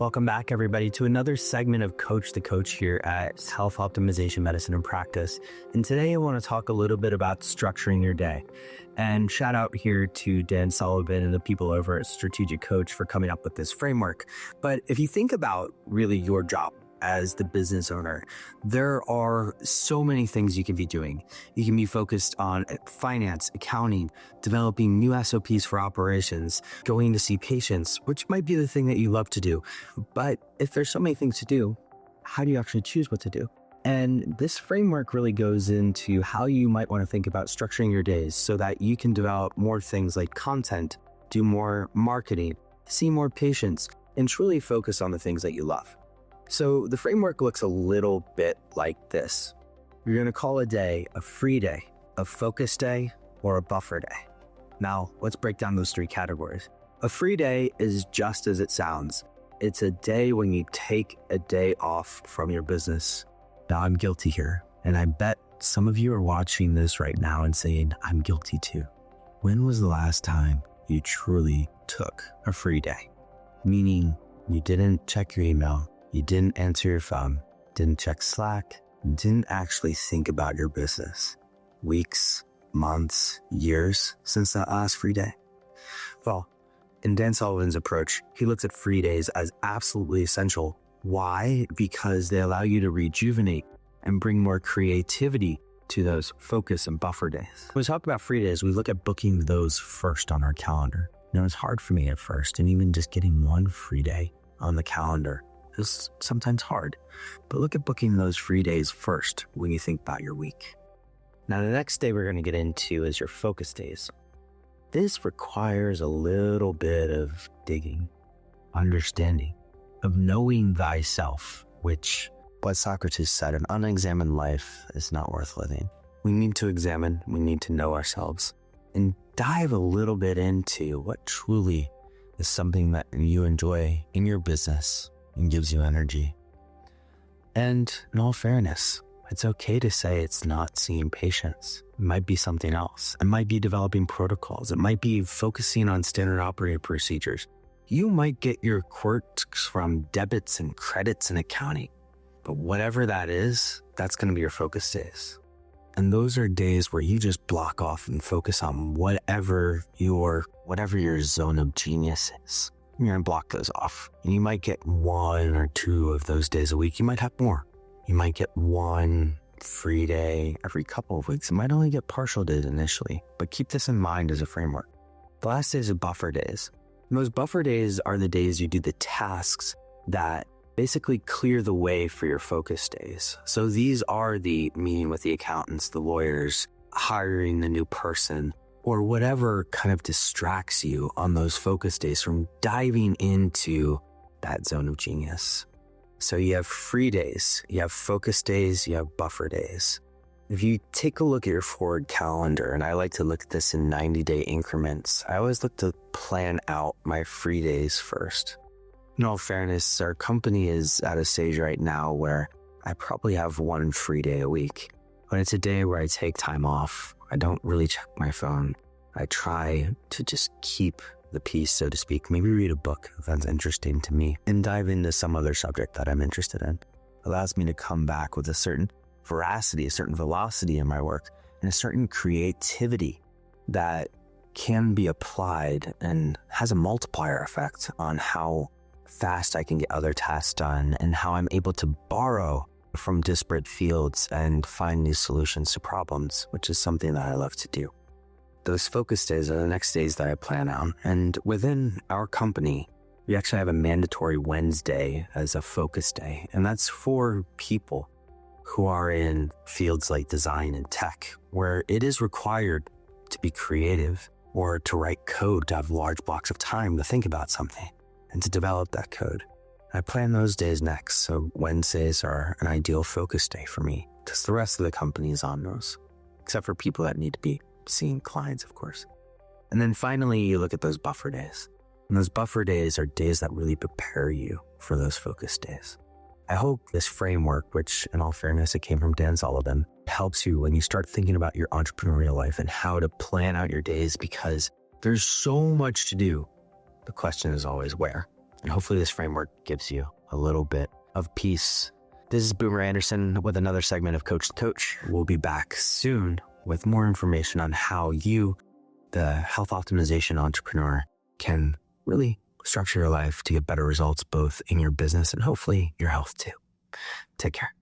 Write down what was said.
Welcome back, everybody, to another segment of Coach the Coach here at Health Optimization Medicine and Practice. And today I want to talk a little bit about structuring your day. And shout out here to Dan Sullivan and the people over at Strategic Coach for coming up with this framework. But if you think about really your job as the business owner, there are so many things you can be doing. You can be focused on finance, accounting, developing new SOPs for operations, going to see patients, which might be the thing that you love to do. But if there's so many things to do, how do you actually choose what to do? And this framework really goes into how you might want to think about structuring your days so that you can develop more things like content, do more marketing, see more patients, and truly focus on the things that you love. So the framework looks a little bit like this. You're going to call a day a free day, a focus day, or a buffer day. Now, let's break down those three categories. A free day is just as it sounds. It's a day when you take a day off from your business. Now, I'm guilty here, and I bet some of you are watching this right now and saying, I'm guilty too. When was the last time you truly took a free day? Meaning you didn't check your email, you didn't answer your phone, didn't check Slack, didn't actually think about your business. Weeks, months, years since that last free day. Well, in Dan Sullivan's approach, he looks at free days as absolutely essential. Why? Because they allow you to rejuvenate and bring more creativity to those focus and buffer days. When we talk about free days, we look at booking those first on our calendar. Now, it's hard for me at first, and even just getting one free day on the calendar is sometimes hard, but look at booking those free days first when you think about your week. Now, the next day we're going to get into is your focus days. This requires a little bit of digging, understanding, of knowing thyself, which, what Socrates said, an unexamined life is not worth living. We need to examine, we need to know ourselves, and dive a little bit into what truly is something that you enjoy in your business and gives you energy. And in all fairness, it's okay to say it's not seeing patients. It might be something else. It might be developing protocols. It might be focusing on standard operating procedures. You might get your quirks from debits and credits and accounting, but whatever that is, that's going to be your focus days. And those are days where you just block off and focus on whatever your zone of genius is. You're going to block those off. And you might get one or two of those days a week. You might have more. You might get one free day every couple of weeks. You might only get partial days initially, but keep this in mind as a framework. The last days are buffer days. And those buffer days are the days you do the tasks that basically clear the way for your focus days. So these are the meeting with the accountants, the lawyers, hiring the new person, or whatever kind of distracts you on those focus days from diving into that zone of genius. So you have free days, you have focus days, you have buffer days. If you take a look at your forward calendar, and I like to look at this in 90-day increments, I always look to plan out my free days first. In all fairness, our company is at a stage right now where I probably have one free day a week. But it's a day where I take time off. I don't really check my phone. I try to just keep the peace, so to speak. Maybe read a book if that's interesting to me and dive into some other subject that I'm interested in. It allows me to come back with a certain veracity, a certain velocity in my work, and a certain creativity that can be applied and has a multiplier effect on how fast I can get other tasks done and how I'm able to borrow from disparate fields and find new solutions to problems, which is something that I love to do. Those focus days are the next days that I plan on. And within our company, we actually have a mandatory Wednesday as a focus day. And that's for people who are in fields like design and tech, where it is required to be creative or to write code, to have large blocks of time to think about something and to develop that code. I plan those days next, so Wednesdays are an ideal focus day for me because the rest of the company is on those, except for people that need to be seeing clients, of course. And then finally, you look at those buffer days. And those buffer days are days that really prepare you for those focus days. I hope this framework, which in all fairness, it came from Dan Sullivan, helps you when you start thinking about your entrepreneurial life and how to plan out your days because there's so much to do. The question is always where. And hopefully this framework gives you a little bit of peace. This is Boomer Anderson with another segment of Coach to Coach. We'll be back soon with more information on how you, the health optimization entrepreneur, can really structure your life to get better results both in your business and hopefully your health too. Take care.